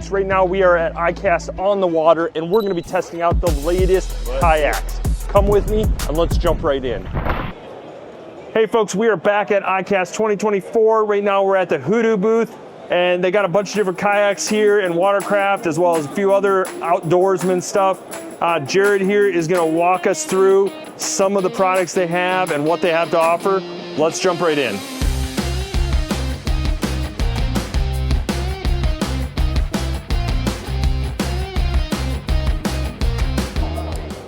folks. Right now we are at iCAST on the water and we're gonna be testing out the latest kayaks. Come with me and let's jump right in. Hey folks, we are back at iCAST 2024. Right now we're at the Hoodoo booth and they got a bunch of different kayaks here and watercraft as well as a few other outdoorsman stuff. Jared here is gonna walk us through some of the products they have and what they have to offer. Let's jump right in.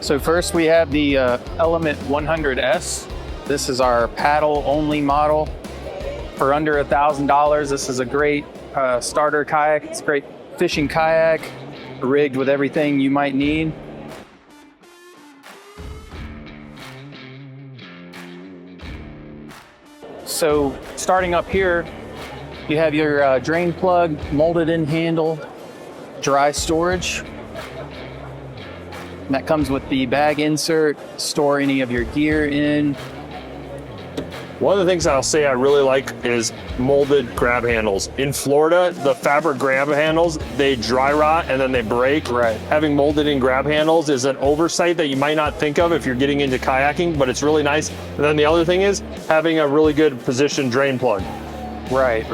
So first we have the Element 100S. This is our paddle only model for under $1,000. This is a great starter kayak. It's a great fishing kayak, rigged with everything you might need. So starting up here, you have your drain plug, molded in handle, dry storage. And that comes with the bag insert, store any of your gear in. One of the things I'll say I really like is molded grab handles. In Florida, the fabric grab handles, they dry rot and then they break. Right. Having molded in grab handles is an oversight that you might not think of if you're getting into kayaking, but it's really nice. And then the other thing is having a really good position drain plug. Right.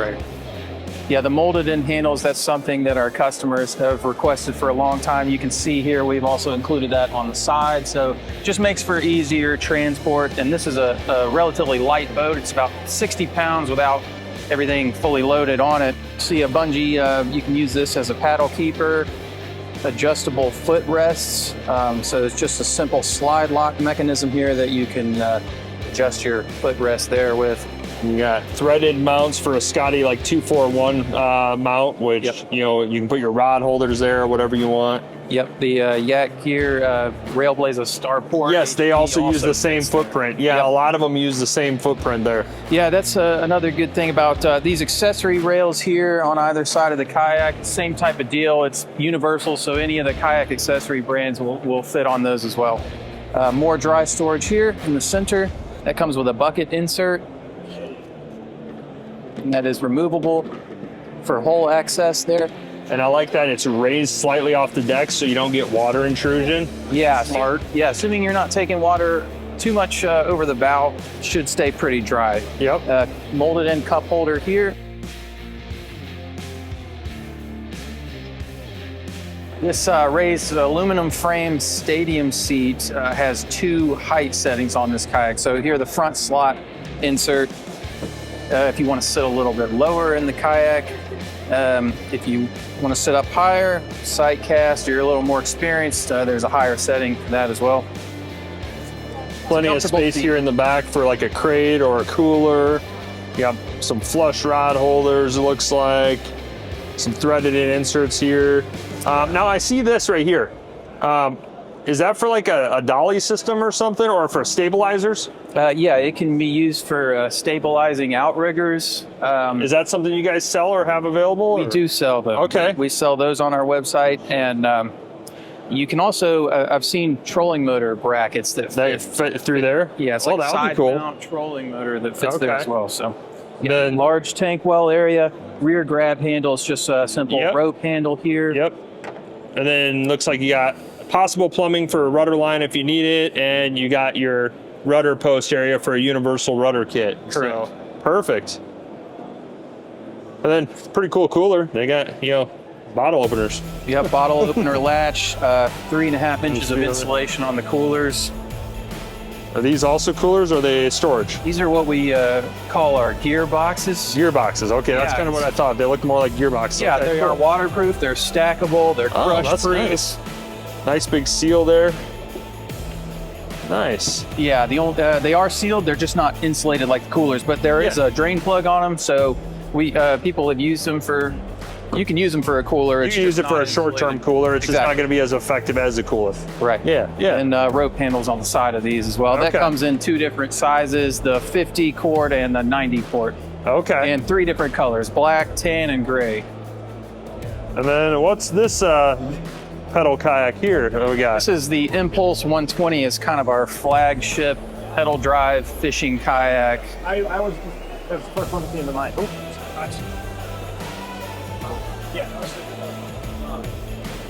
Yeah, the molded in handles, that's something that our customers have requested for a long time. You can see here, we've also included that on the side. So just makes for easier transport. And this is a relatively light boat. It's about 60 pounds without everything fully loaded on it. See a bungee, you can use this as a paddle keeper, adjustable footrests. So it's just a simple slide lock mechanism here that you can adjust your footrest there with. You got threaded mounts for a Scotty like 241 mount, which you know, you can put your rod holders there or whatever you want. Yep, the Yak here, Railblazer Starport. Yes, they also use the same footprint. Yeah, yep. A lot of them use the same footprint there. Yeah, that's another good thing about these accessory rails here on either side of the kayak. Same type of deal. It's universal, so any of the kayak accessory brands will fit on those as well. More dry storage here in the center. That comes with a bucket insert. And that is removable for hole access there. And I like that it's raised slightly off the deck so you don't get water intrusion. Yeah, smart. Yeah, assuming you're not taking water too much over the bow, should stay pretty dry. Yep. Molded in cup holder here. This raised aluminum frame stadium seat has 2 height settings on this kayak. So here the front slot insert. If you want to sit a little bit lower in the kayak, if you want to sit up higher, side cast, or you're a little more experienced, there's a higher setting for that as well. Plenty of space here in the back for like a crate or a cooler. You have some flush rod holders, it looks like. Some threaded in inserts here. Now I see this right here. Is that for like a dolly system or something, or for stabilizers? Yeah, it can be used for stabilizing outriggers. Is that something you guys sell or have available? We do sell them. Okay. We sell those on our website, and you can also, I've seen trolling motor brackets that fit through there? Yeah, it's like a side mount trolling motor that fits there as well. So, then, large tank well area, rear grab handle is just a simple rope handle here. Yep. And then looks like you got possible plumbing for a rudder line if you need it, and you got your rudder post area for a universal rudder kit. Correct. So, perfect. And then pretty cool cooler. They got, you know, bottle openers. Yep, bottle opener latch, 3.5 inches of insulation on the coolers. Are these also coolers or are they storage? These are what we call our gear boxes. Gear boxes, okay, that's kind of what I thought. They look more like gear boxes. Yeah, okay, they are waterproof, they're stackable, they're crush proof. Nice. Nice big seal there. Nice. Yeah, they are sealed. They're just not insulated like the coolers, but there is a drain plug on them. So people have used them for. You can use them for a cooler. You can use it for a short-term cooler. It's just not going to be as effective as a cooler. Right. Yeah. And rope handles on the side of these as well. Okay. That comes in 2 different sizes: the 50 quart and the 90 quart. Okay. And 3 different colors: black, tan, and gray. And then what's this pedal kayak here that we got? This is the Impulse 120. It's kind of our flagship pedal drive fishing kayak. That was the first one that came to mind. Oh, nice. Yeah.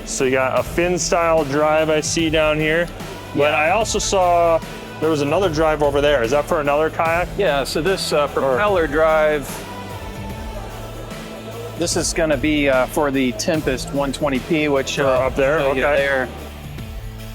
So you got a fin style drive I see down here. But I also saw there was another drive over there. Is that for another kayak? Yeah, so this propeller drive, this is going to be for the Tempest 120P, which up there, okay. There.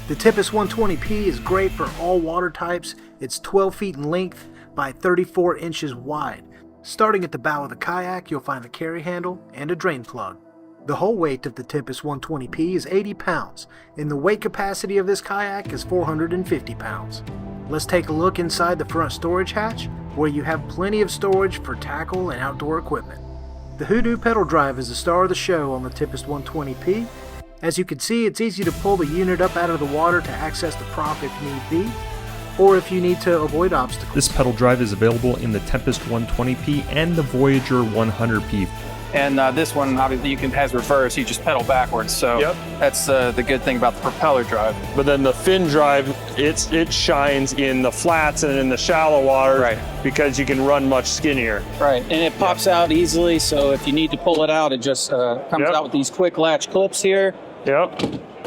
The Tempest 120P is great for all water types. It's 12 feet in length by 34 inches wide. Starting at the bow of the kayak, you'll find a carry handle and a drain plug. The whole weight of the Tempest 120P is 80 pounds, and the weight capacity of this kayak is 450 pounds. Let's take a look inside the front storage hatch, where you have plenty of storage for tackle and outdoor equipment. The Hoodoo pedal drive is the star of the show on the Tempest 120P. As you can see, it's easy to pull the unit up out of the water to access the prop if need be, or if you need to avoid obstacles. This pedal drive is available in the Tempest 120P and the Voyager 100P. And this one, obviously, has reverse. You just pedal backwards. So that's the good thing about the propeller drive. But then the fin drive, it shines in the flats and in the shallow water, right, because you can run much skinnier. Right, and it pops out easily. So if you need to pull it out, it just comes out with these quick latch clips here. Yep.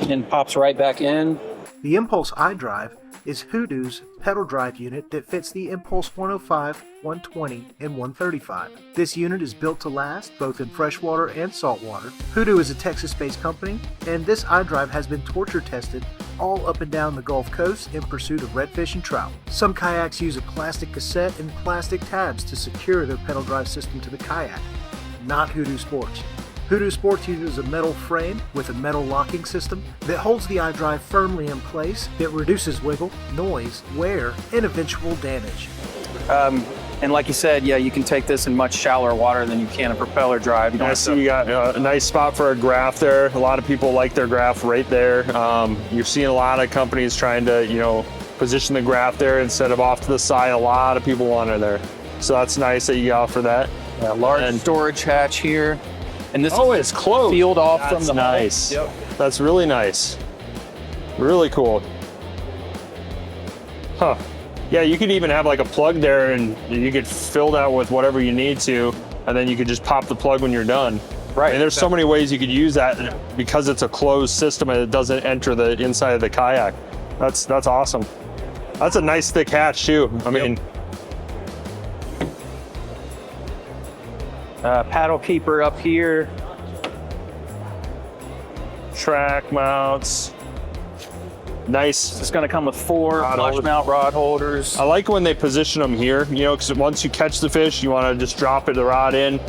And pops right back in. The Impulse iDrive is Hoodoo's pedal drive unit that fits the Impulse 105, 120, and 135. This unit is built to last, both in freshwater and saltwater. Hoodoo is a Texas-based company, and this iDrive has been torture tested all up and down the Gulf Coast in pursuit of redfish and trout. Some kayaks use a plastic cassette and plastic tabs to secure their pedal drive system to the kayak. Not Hoodoo Sports. Hoodoo Sports uses a metal frame with a metal locking system that holds the iDrive firmly in place. It reduces wiggle, noise, wear, and eventual damage. And like you said, yeah, you can take this in much shallower water than you can a propeller drive. I see you got a nice spot for a graph there. A lot of people like their graph right there. You're seeing a lot of companies trying to, position the graph there instead of off to the side. A lot of people want it there. So that's nice that you offer that. Yeah, large storage hatch here. And this it's closed. Sealed off from the nice. Yep. That's really nice. Really cool. Huh. Yeah, you could even have like a plug there and you could fill that with whatever you need to, and then you could just pop the plug when you're done. Right. And there's so many ways you could use that because it's a closed system and it doesn't enter the inside of the kayak. That's awesome. That's a nice thick hatch too. I mean, paddle keeper up here. Track mounts. Nice. It's going to come with 4 flush mount rod holders. I like when they position them here, because once you catch the fish, you want to just drop the rod in,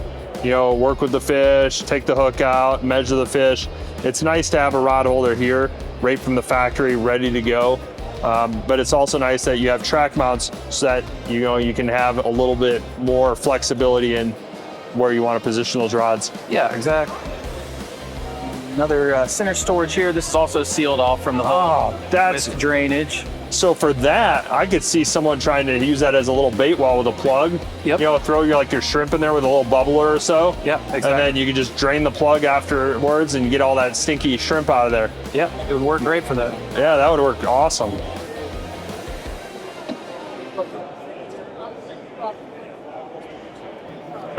work with the fish, take the hook out, measure the fish. It's nice to have a rod holder here, right from the factory, ready to go. But it's also nice that you have track mounts so that, you can have a little bit more flexibility in where you want to position those rods. Yeah, exactly. Another center storage here. This is also sealed off from the hull. That's with drainage. So for that, I could see someone trying to use that as a little bait well with a plug. Yep. Throw your shrimp in there with a little bubbler or so. Yeah, exactly. And then you can just drain the plug afterwards and get all that stinky shrimp out of there. Yep, it would work great for that. Yeah, that would work awesome.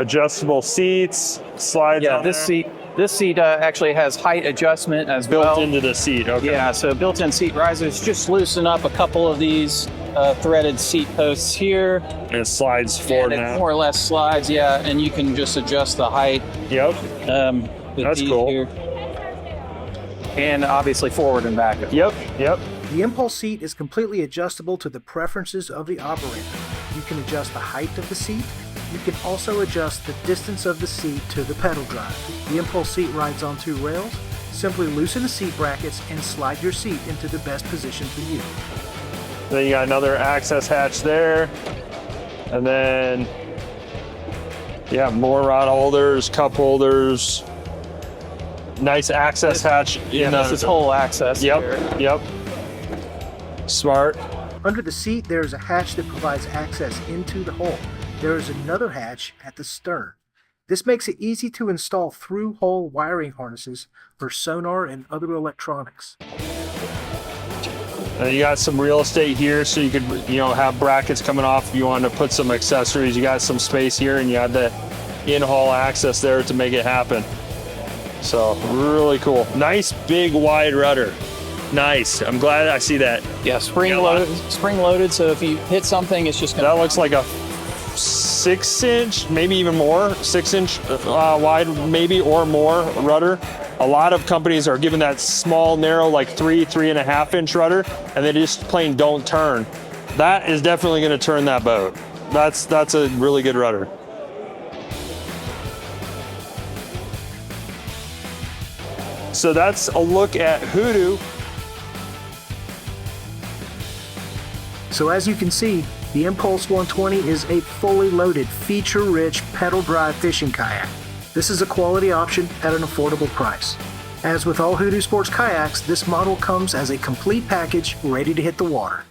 Adjustable seats, slides. Yeah, this seat actually has height adjustment as well. Built into the seat, okay. Yeah, so built-in seat risers. Just loosen up a couple of these threaded seat posts here. And it slides forward and it now. more or less slides, yeah, and you can just adjust the height. Yep. That's cool. Here. And obviously forward and back. Yep. The Impulse seat is completely adjustable to the preferences of the operator. You can adjust the height of the seat. You can also adjust the distance of the seat to the pedal drive. The Impulse seat rides on 2 rails. Simply loosen the seat brackets and slide your seat into the best position for you. Then you got another access hatch there. And then, more rod holders, cup holders. Nice access hatch. This is whole access. Yep. Smart. Under the seat, there is a hatch that provides access into the hull. There is another hatch at the stern. This makes it easy to install through-hole wiring harnesses for sonar and other electronics. And you got some real estate here, so you could, have brackets coming off if you want to put some accessories. You got some space here, and you have the in-haul access there to make it happen. So really cool. Nice big wide rudder. Nice. I'm glad I see that. Yeah, spring loaded. So if you hit something, it's just gonna. That looks like a 6-inch, maybe even more, 6-inch wide, maybe or more rudder. A lot of companies are giving that small, narrow, like 3.5-inch rudder, and they just plain don't turn. That is definitely going to turn that boat. That's a really good rudder. So that's a look at Hoodoo. So as you can see, the Impulse 120 is a fully loaded, feature-rich pedal drive fishing kayak. This is a quality option at an affordable price. As with all Hoodoo Sports kayaks, this model comes as a complete package ready to hit the water.